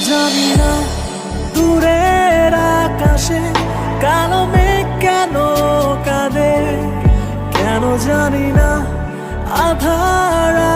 জানি না দূরের আকাশে কালো মেঘ কেন কাঁদে, কেন জানি না আধার